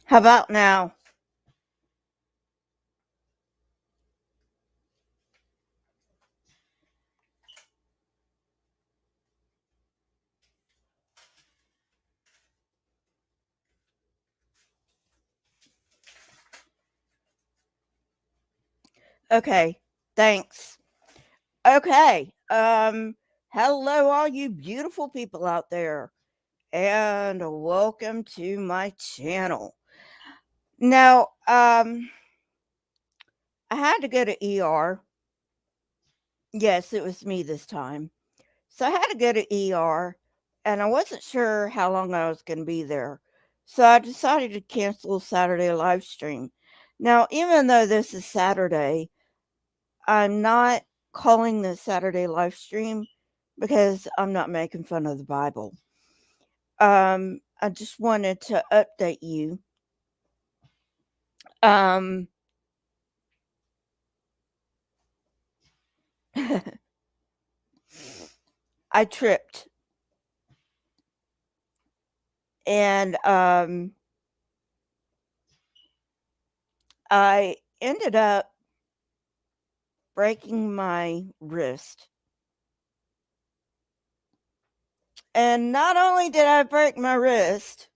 How about now? Okay, thanks. Okay, hello, all you beautiful people out there, and welcome to my channel. Now, I had to go to ER. Yes, it was me this time. So I had to go to ER, and I wasn't sure how long I was going to be there. So I decided to cancel Saturday live stream. Now, even though this is Saturday, I'm not calling this Saturday live stream because I'm not making fun of the Bible. I just wanted to update you. Um, I tripped and I ended up breaking my wrist. And not only did I break my wrist,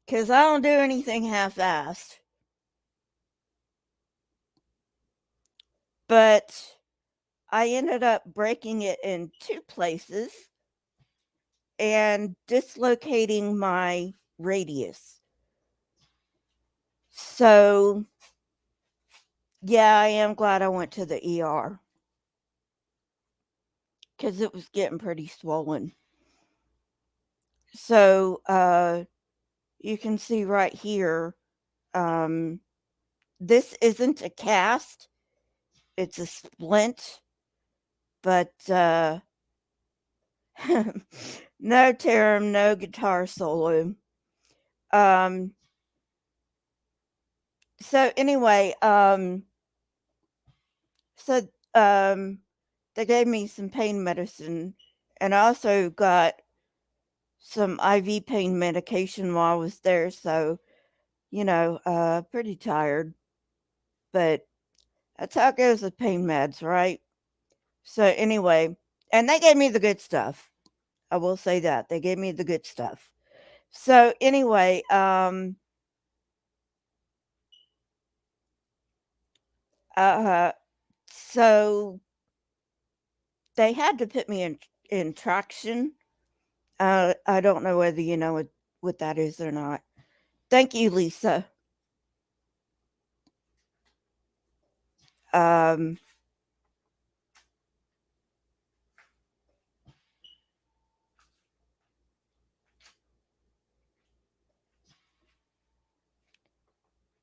because I don't do anything half assed, but I ended up breaking it in two places and dislocating my radius. So, yeah, I am glad I went to the ER because it was getting pretty swollen. So, you can see right here, um, this isn't a cast, it's a splint, but no Tarum, no guitar solo. Um, so anyway, so they gave me some pain medicine, and I also got some IV pain medication while I was there. So, pretty tired, but that's how it goes with pain meds, right? So anyway, and they gave me the good stuff. I will say that they gave me the good stuff. So anyway, uh, so they had to put me in traction. I don't know whether you know what that is or not. Thank you, Lisa. Um,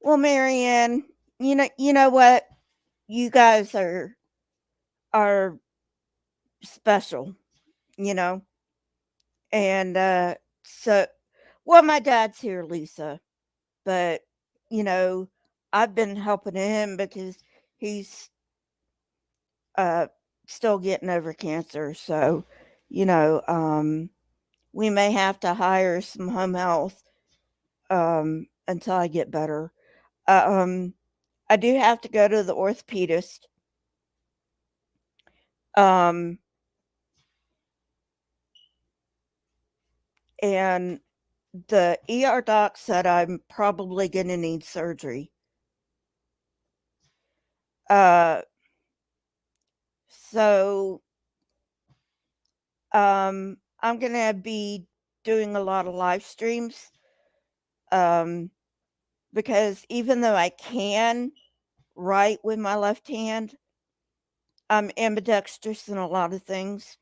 well, Marianne, you know what? You guys are special, you know, and so well, my dad's here, Lisa, but you know, I've been helping him because he's uh still getting over cancer. So, you know, we may have to hire some home health until I get better. Uh, um, I do have to go to the orthopedist. Um, and the ER doc said I'm probably going to need surgery. Uh, so I'm going to be doing a lot of live streams um, because even though I can write with my left hand, I'm ambidextrous in a lot of things,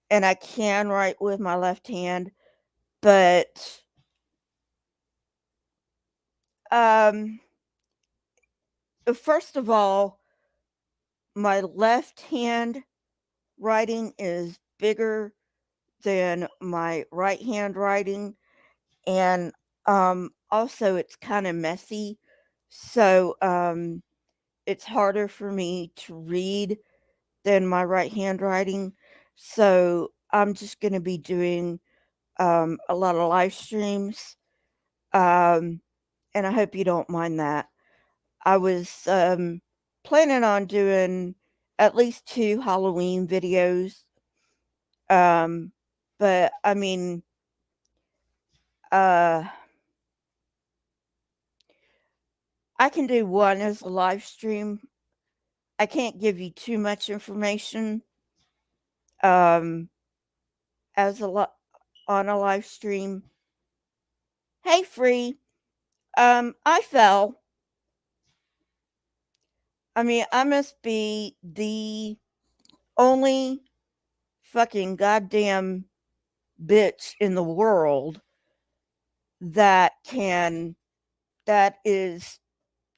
and I can write with my left hand, but um, first of all, my left hand writing is bigger than my right hand writing, and also it's kind of messy, so it's harder for me to read than my right hand writing. So I'm just going to be doing a lot of live streams. and I hope you don't mind that. I was planning on doing at least 2 Halloween videos. Um, but I mean, uh, I can do one as a live stream. I can't give you too much information um, as on a live stream. Hey, free. I fell. I mean, I must be the only fucking goddamn bitch in the world that can that is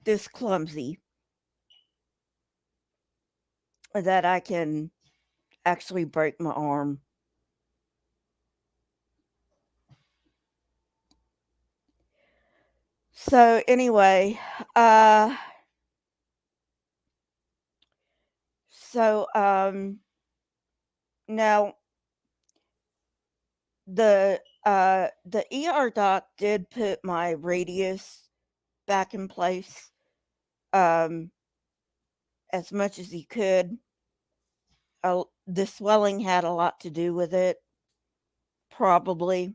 this clumsy that I can actually break my arm. So anyway, uh so now the ER doc did put my radius back in place um as much as he could. The swelling had a lot to do with it, probably.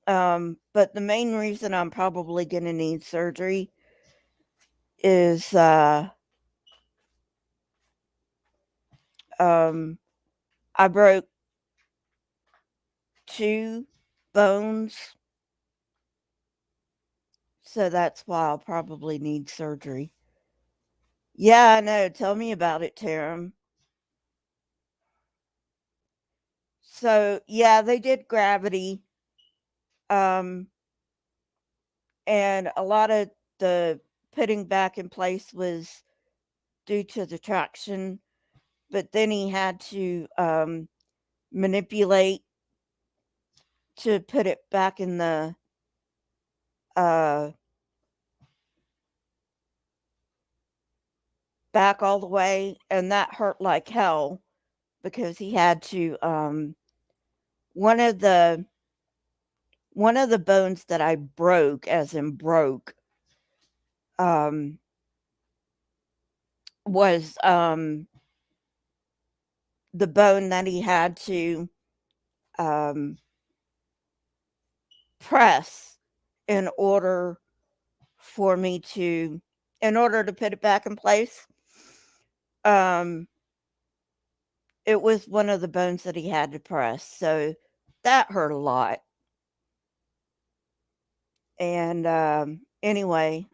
But the main reason I'm probably going to need surgery is um I broke 2 bones, so that's why I'll probably need surgery. Yeah, I know. Tell me about it, Tarum. So, yeah, they did gravity. Um, and a lot of the putting back in place was due to the traction, but then he had to manipulate to put it back in the uh back all the way, and that hurt like hell because he had to one of the one of the bones that I broke, as in broke, um was the bone that he had to um press in order for me to in order to put it back in place. um it was one of the bones that he had to press, so that hurt a lot. And anyway,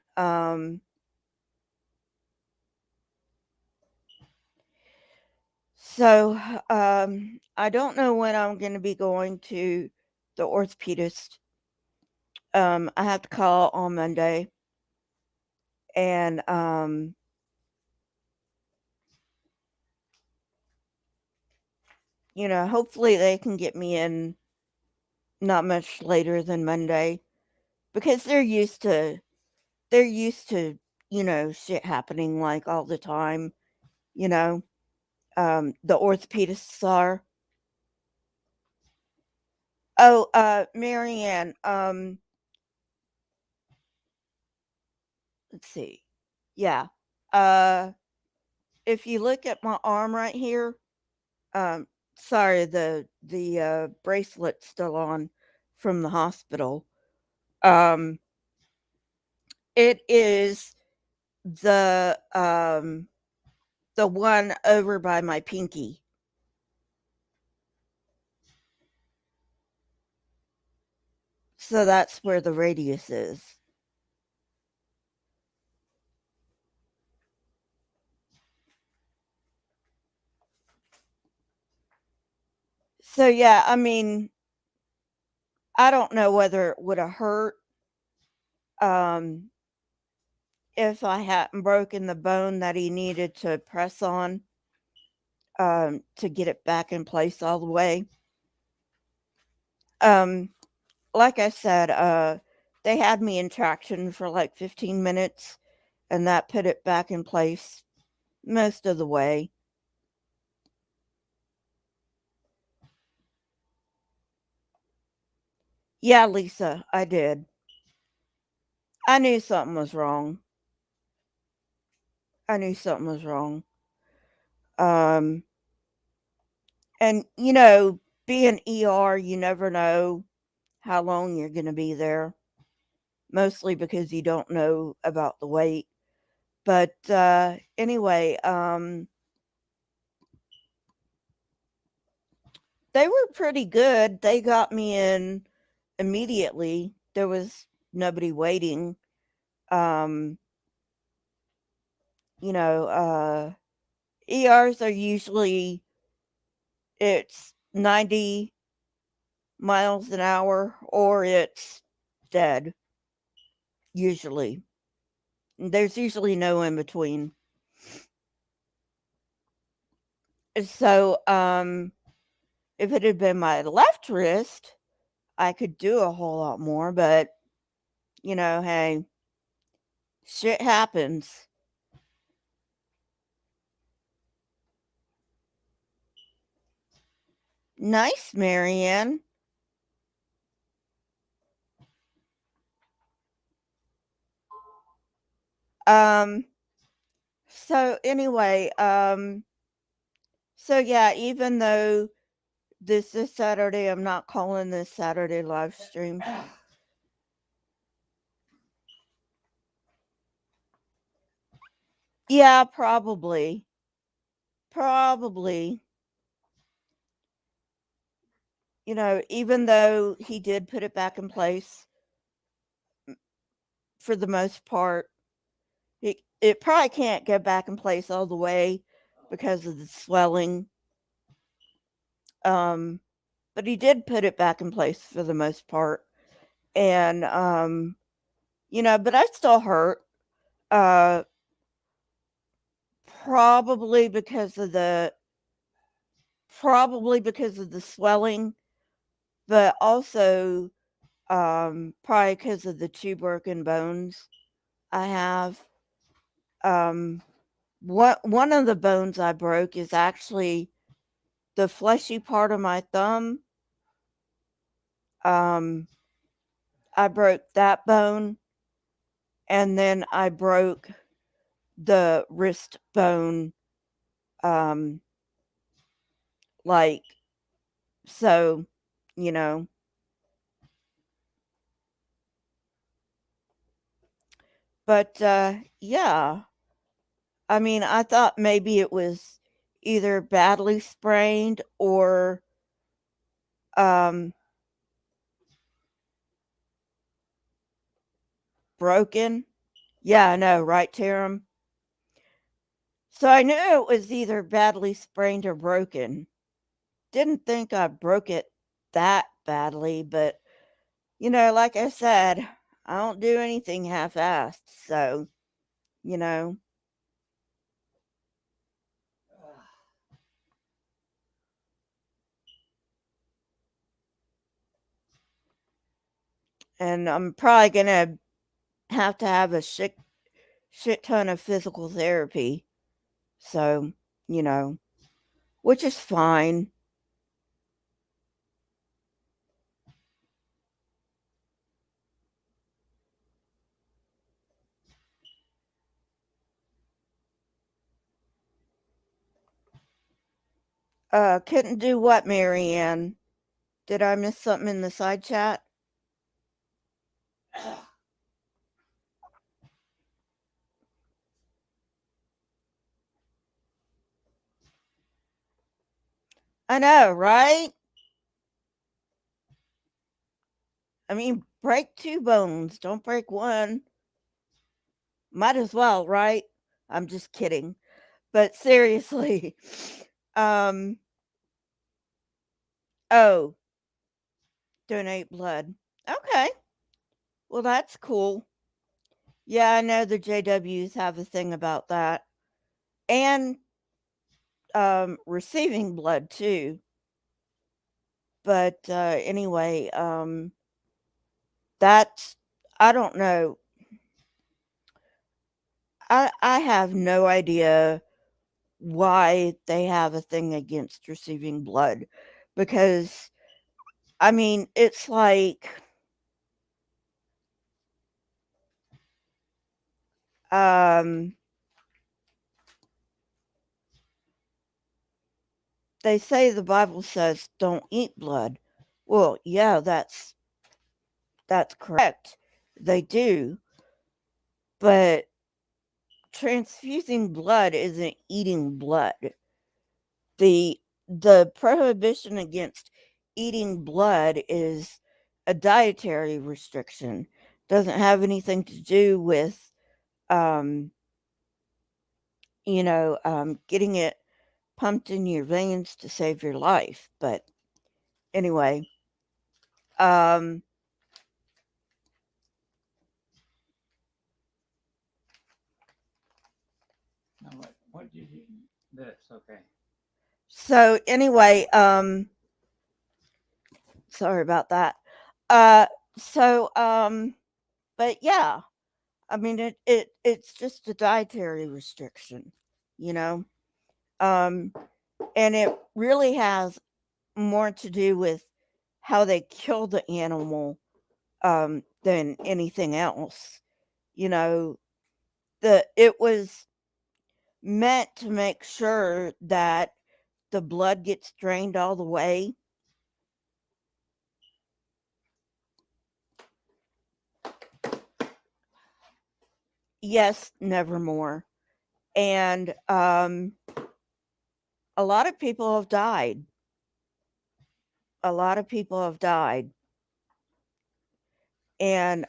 so I don't know when I'm going to be going to the orthopedist. I have to call on Monday, and hopefully they can get me in not much later than Monday, because they're used to shit happening like all the time. You know, the orthopedists are. Oh, Marianne. Let's see. Yeah. Uh, if you look at my arm right here, um, sorry, the bracelet's still on from the hospital. Um, it is the one over by my pinky. So that's where the radius is. So yeah, I mean, I don't know whether it would have hurt um if I hadn't broken the bone that he needed to press on to get it back in place all the way. Um like I said, they had me in traction for like 15 minutes, and that put it back in place most of the way. Yeah, Lisa, I did. I knew something was wrong. I knew something was wrong. Um, and being ER, you never know how long you're going to be there. Mostly because you don't know about the wait. But anyway, they were pretty good. They got me in immediately. There was nobody waiting. Um, you know, ERs are usually it's 90 miles an hour or it's dead, usually. There's usually no in between. So, if it had been my left wrist, I could do a whole lot more, but hey, shit happens. Nice, Marianne. Um, so anyway, so yeah, even though this is Saturday, I'm not calling this Saturday live stream. Yeah, probably. Probably. Even though he did put it back in place for the most part, it probably can't go back in place all the way because of the swelling. But he did put it back in place for the most part. And but I still hurt. Uh probably because of the swelling, but also probably because of the two broken bones I have. Um one of the bones I broke is actually the fleshy part of my thumb. Um I broke that bone, and then I broke the wrist bone, um like so, you know. But yeah, I mean, I thought maybe it was either badly sprained or um broken. Yeah, I know, right, Tarum? So I knew it was either badly sprained or broken. Didn't think I broke it that badly, but like I said, I don't do anything half-assed, so, you know, and I'm probably gonna have to have a shit ton of physical therapy. So, you know, which is fine. Couldn't do what, Marianne? Did I miss something in the side chat? I know, right? I mean, break two bones, don't break one. Might as well, right? I'm just kidding. But seriously, um, oh, donate blood. Okay. Well, that's cool. Yeah, I know the JWs have a thing about that. And receiving blood too. But anyway, that's I don't know. I have no idea why they have a thing against receiving blood, because I mean, it's like Um, they say the Bible says don't eat blood. Well, yeah, that's correct. They do, but transfusing blood isn't eating blood. The prohibition against eating blood is a dietary restriction. Doesn't have anything to do with um, getting it pumped in your veins to save your life. But anyway, um, What did you? That's okay. so anyway, sorry about that. Uh, so, but yeah, I mean, it's just a dietary restriction, you know, um, and it really has more to do with how they kill the animal than anything else. You know, it was meant to make sure that the blood gets drained all the way. Yes, nevermore. And a lot of people have died. A lot of people have died. And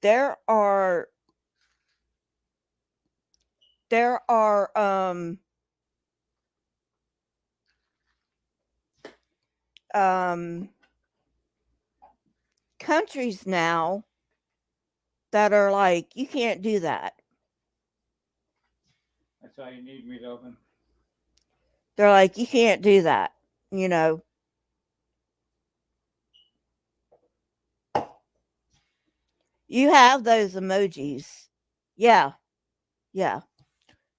there are there are um countries now that are like, you can't do that. That's all you need me to open. They're like, you can't do that. You know, you have those emojis. Yeah, yeah.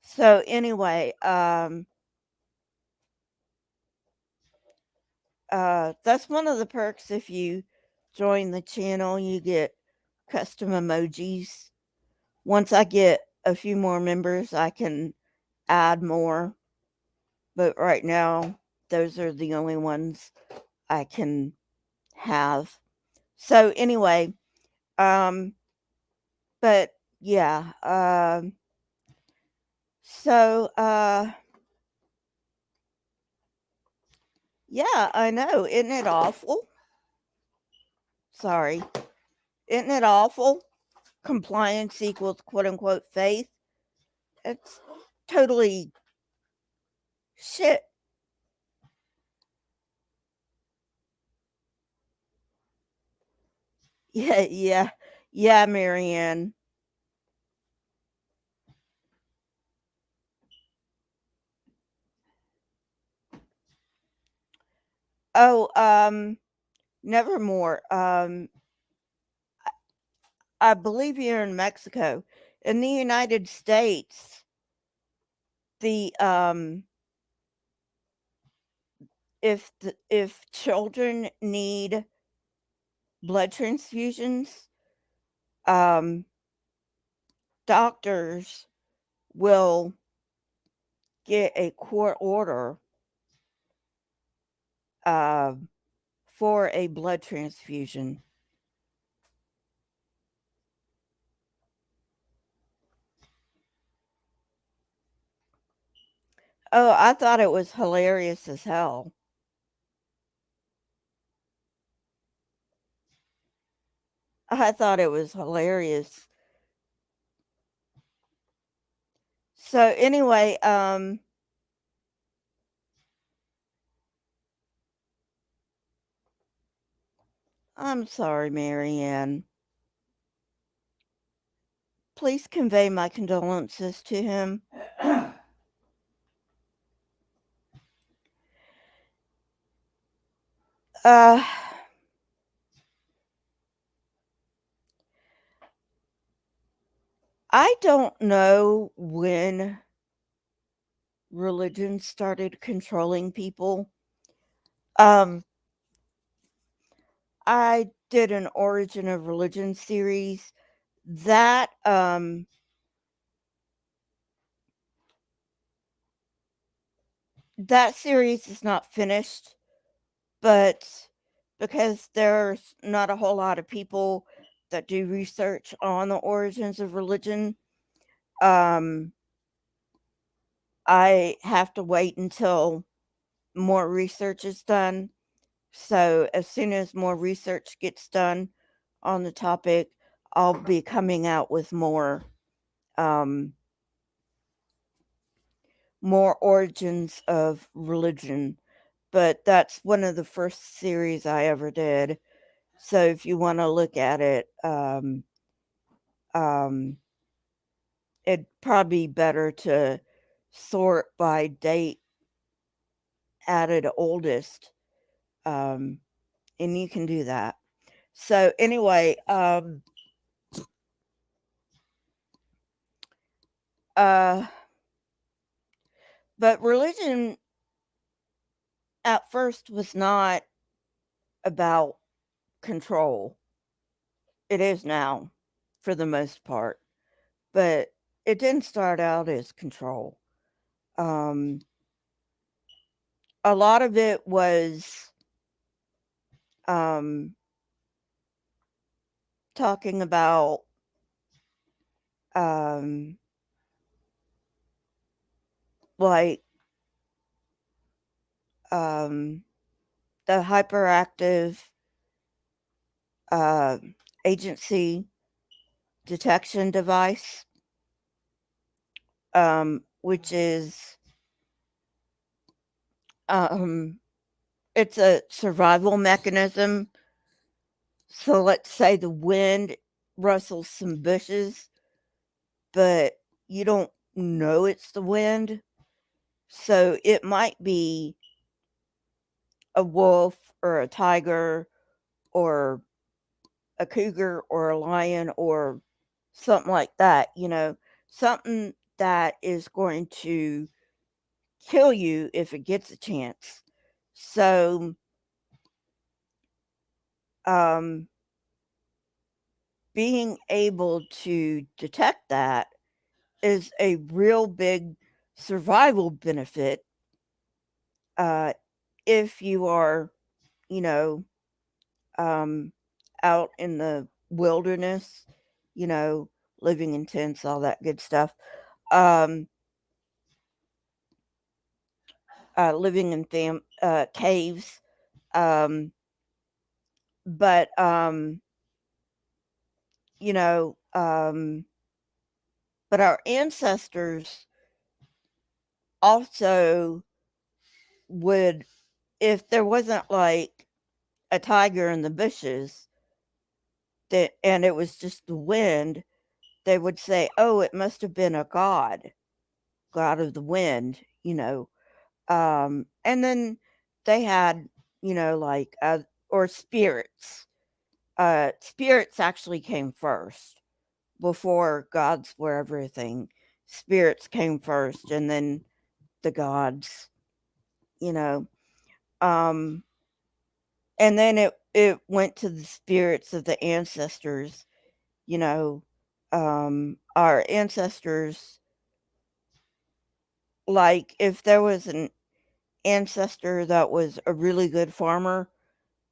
So anyway, that's one of the perks if you join the channel, you get custom emojis. Once I get a few more members, I can add more. But right now, those are the only ones I can have. So anyway, um, but yeah, so yeah, I know. Isn't it awful? Sorry. Isn't it awful? Compliance equals quote unquote faith. It's totally shit. Yeah, yeah, yeah, Marianne. Oh, nevermore. I believe you're in Mexico. In the United States, the if children need blood transfusions, um, doctors will get a court order uh, for a blood transfusion. Oh, I thought it was hilarious as hell. I thought it was hilarious. So anyway, I'm sorry, Marianne. Please convey my condolences to him. Uh, I don't know when religion started controlling people. Um, I did an Origin of Religion series that that series is not finished, but because there's not a whole lot of people that do research on the origins of religion, um, I have to wait until more research is done. So, as soon as more research gets done on the topic, I'll be coming out with um, more origins of religion. But that's one of the first series I ever did. So, if you want to look at it, um, it'd probably be better to sort by date added oldest. Um, and you can do that. So anyway, uh, but religion at first was not about control. It is now, for the most part, but it didn't start out as control. Um, a lot of it was um, talking about um, like um, the hyperactive uh, agency detection device, which is um, it's a survival mechanism. So let's say the wind rustles some bushes, but you don't know it's the wind. So it might be a wolf or a tiger or a cougar or a lion or something like that, something that is going to kill you if it gets a chance. So, um, being able to detect that is a real big survival benefit uh, if you are, you know, um, out in the wilderness, you know, living in tents, all that good stuff. Um, living in caves. Um, but, you know, but our ancestors also would, if there wasn't like a tiger in the bushes that, and it was just the wind, they would say, oh, it must have been a god of the wind, and then they had, like, or spirits. Spirits actually came first before gods were everything. Spirits came first and then the gods, you know. Um, and then it went to the spirits of the ancestors, you know. Our ancestors, like if there was an ancestor that was a really good farmer,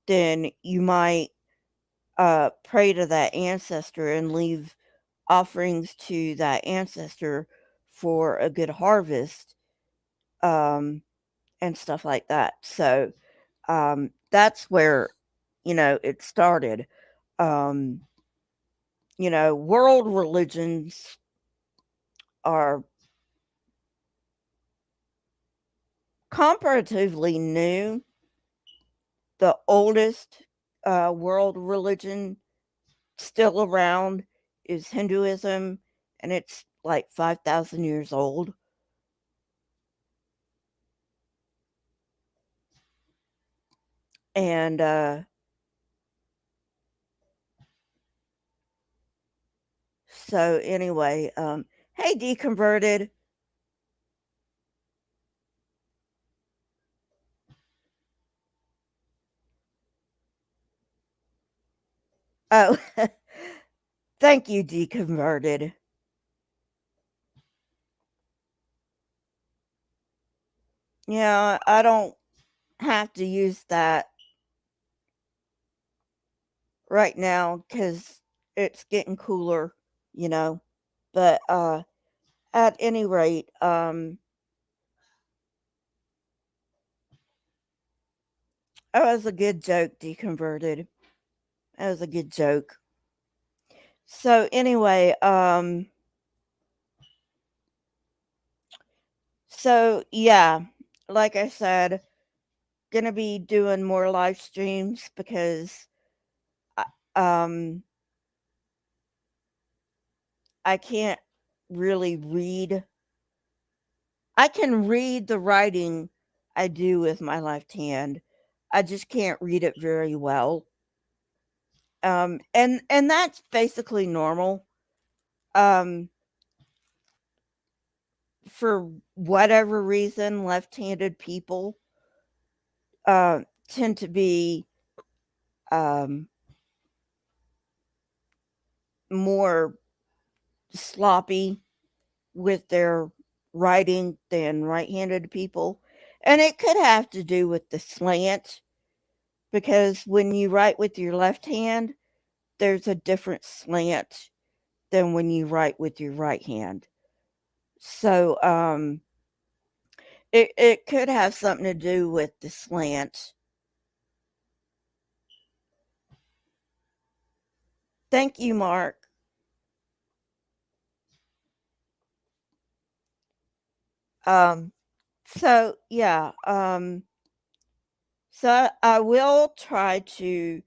then you might pray to that ancestor and leave offerings to that ancestor for a good harvest, um, and stuff like that. So that's where, it started. Um, world religions are comparatively new. The oldest world religion still around is Hinduism, and it's like 5,000 years old. And so, anyway, hey, deconverted. Oh, thank you, deconverted. Yeah, I don't have to use that right now because it's getting cooler, you know. But at any rate, that was a good joke, deconverted. That was a good joke. So anyway, so yeah, like I said, gonna be doing more live streams because I- um I can't really read. I can read the writing I do with my left hand. I just can't read it very well. And that's basically normal. Um, for whatever reason, left-handed people tend to be um, more sloppy with their writing than right-handed people, and it could have to do with the slant because when you write with your left hand, there's a different slant than when you write with your right hand. So it could have something to do with the slant. Thank you, Mark. Um, so yeah, so I will try to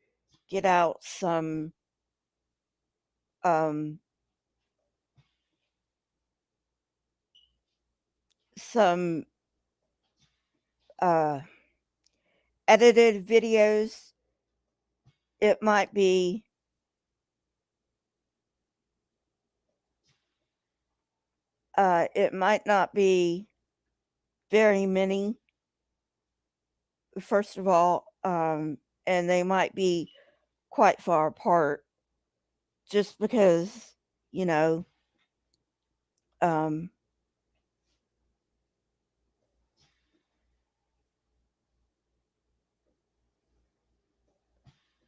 get out um some uh edited videos. It might be it might not be very many, first of all, and they might be quite far apart just because, you know, um,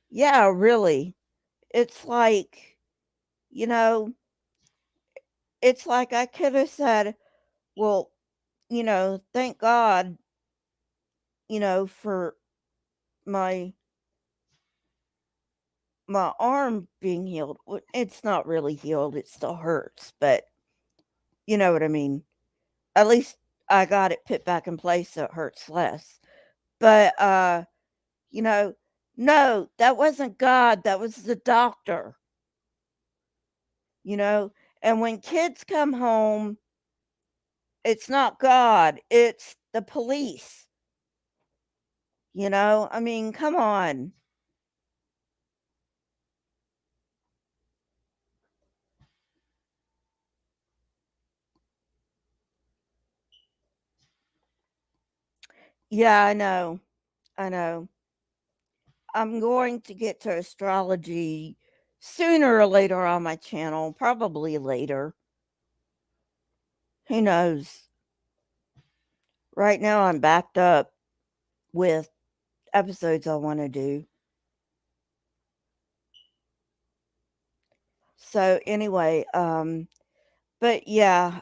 yeah, really. It's like, you know, it's like I could have said, well, thank God, for my my arm being healed. It's not really healed, it still hurts, but you know what I mean. At least I got it put back in place so it hurts less. But you know, no, that wasn't God, that was the doctor, you know. And when kids come home, it's not God, it's the police, you know? I mean, come on. Yeah, I know. I know. I'm going to get to astrology sooner or later on my channel, probably later. Who knows? Right now I'm backed up with episodes I want to do. So anyway, but yeah,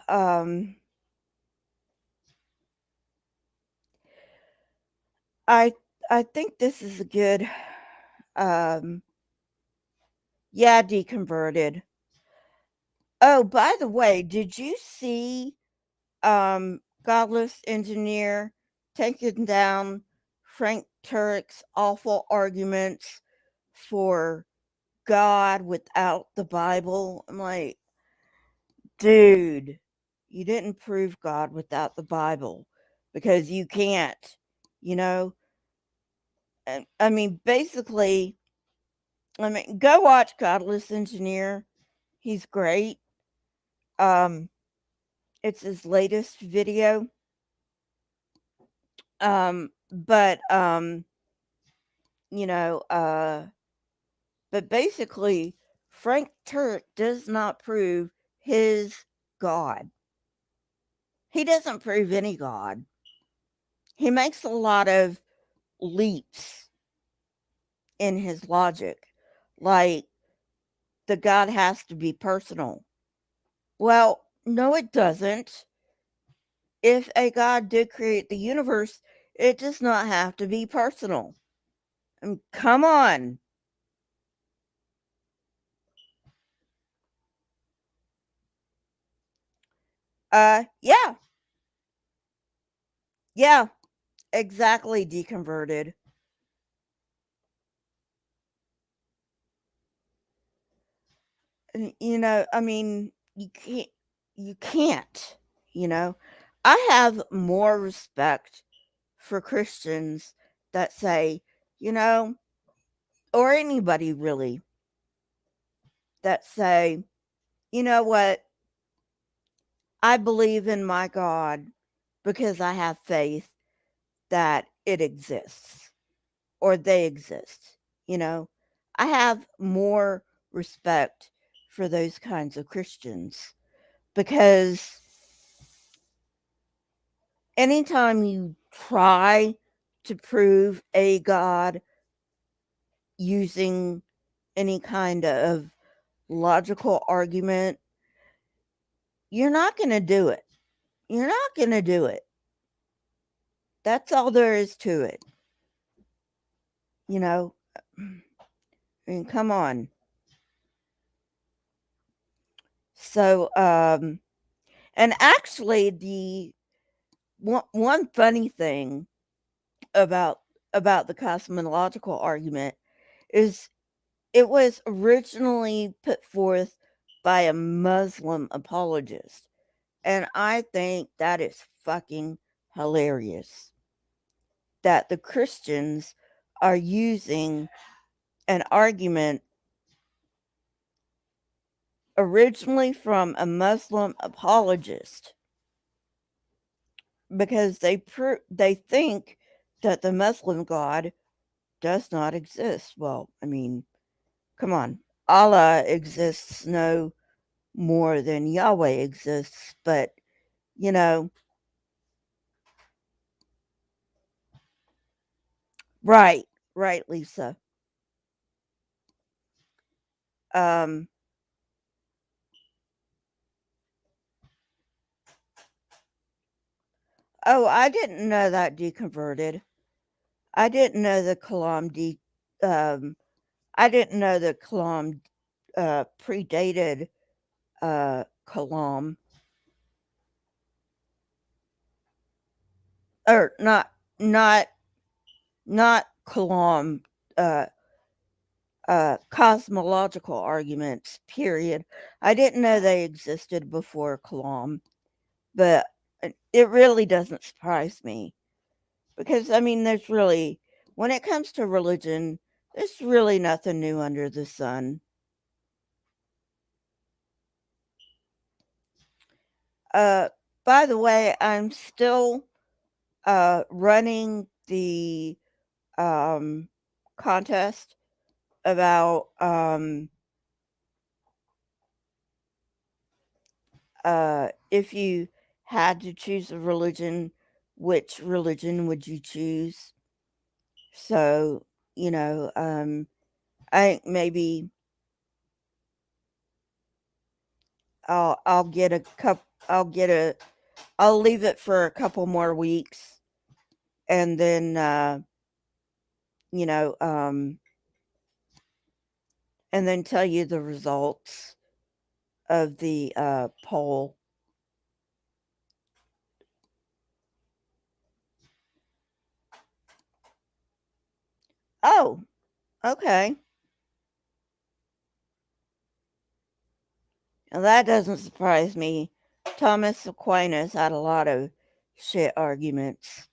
I I think this is a good um yeah, deconverted. Oh, by the way, did you see Godless Engineer taking down Frank Turek's awful arguments for God without the Bible? I'm like, dude, you didn't prove God without the Bible because you can't, you know? And, I mean, basically, I mean, go watch Godless Engineer. He's great. Um, it's his latest video. But you know, but basically, Frank Turk does not prove his God. He doesn't prove any God. he makes a lot of leaps in his logic. Like, the God has to be personal. Well, no, it doesn't. If a God did create the universe, it does not have to be personal. Come on. Yeah, yeah, exactly, deconverted. And, I mean, you can't, you know. I have more respect for Christians that say, you know, or anybody really, that say, you know what, I believe in my God because I have faith that it exists or they exist, you know. I have more respect for those kinds of Christians because anytime you try to prove a God using any kind of logical argument, you're not going to do it. You're not going to do it. That's all there is to it. You know, I mean, come on. So, and actually, the one funny thing about the cosmological argument is it was originally put forth by a Muslim apologist, and I think that is fucking hilarious that the Christians are using an argument originally from a Muslim apologist because they think that the Muslim God does not exist. Well, I mean, come on. Allah exists no more than Yahweh exists, but you know, right, right, Lisa. Um, oh, I didn't know that deconverted. I didn't know the Kalam um, I didn't know the Kalam predated Kalam, or not not Kalam, uh, cosmological arguments, period. I didn't know they existed before Kalam, but it really doesn't surprise me because, I mean, when it comes to religion, there's really nothing new under the sun. Uh, by the way, I'm still running the um, contest about if you had to choose a religion, which religion would you choose? So, I think maybe I'll get a cup. I'll leave it for a couple more weeks, and then you know, and then tell you the results of the poll. Oh, okay. Now that doesn't surprise me. Thomas Aquinas had a lot of shit arguments.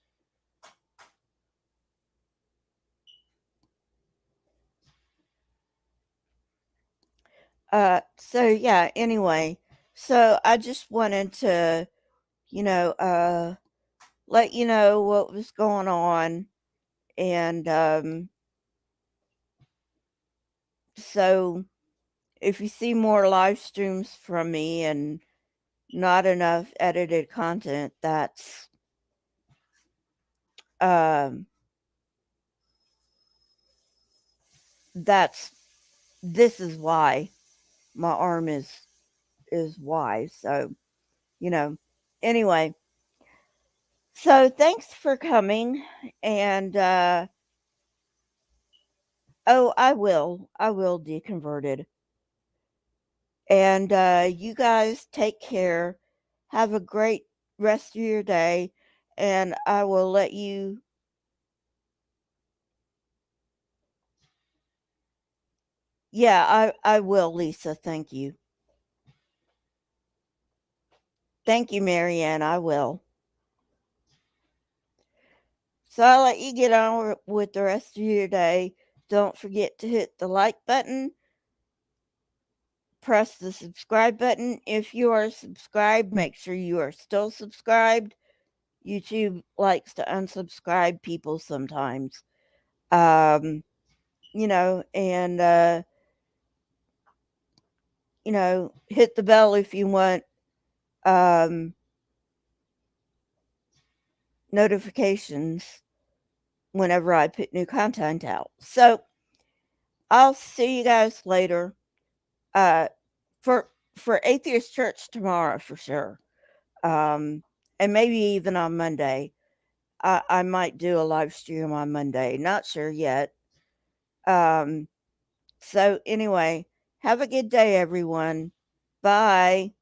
So yeah, anyway, so I just wanted to, you know, let you know what was going on. And so if you see more live streams from me and not enough edited content, Um, that's this is why my arm is why. So, you know. Anyway, so thanks for coming and oh, I will deconverted. And you guys take care. Have a great rest of your day and I will let you. Yeah, I will, Lisa. Thank you. Thank you, Marianne. I will. So I'll let you get on with the rest of your day. Don't forget to hit the like button, press the subscribe button. If you are subscribed, make sure you are still subscribed. YouTube likes to unsubscribe people sometimes. Um, and hit the bell if you want um notifications whenever I put new content out. So I'll see you guys later. Uh for Atheist Church tomorrow for sure. Um and maybe even on Monday. I might do a live stream on Monday. Not sure yet. Um so anyway, have a good day everyone. Bye.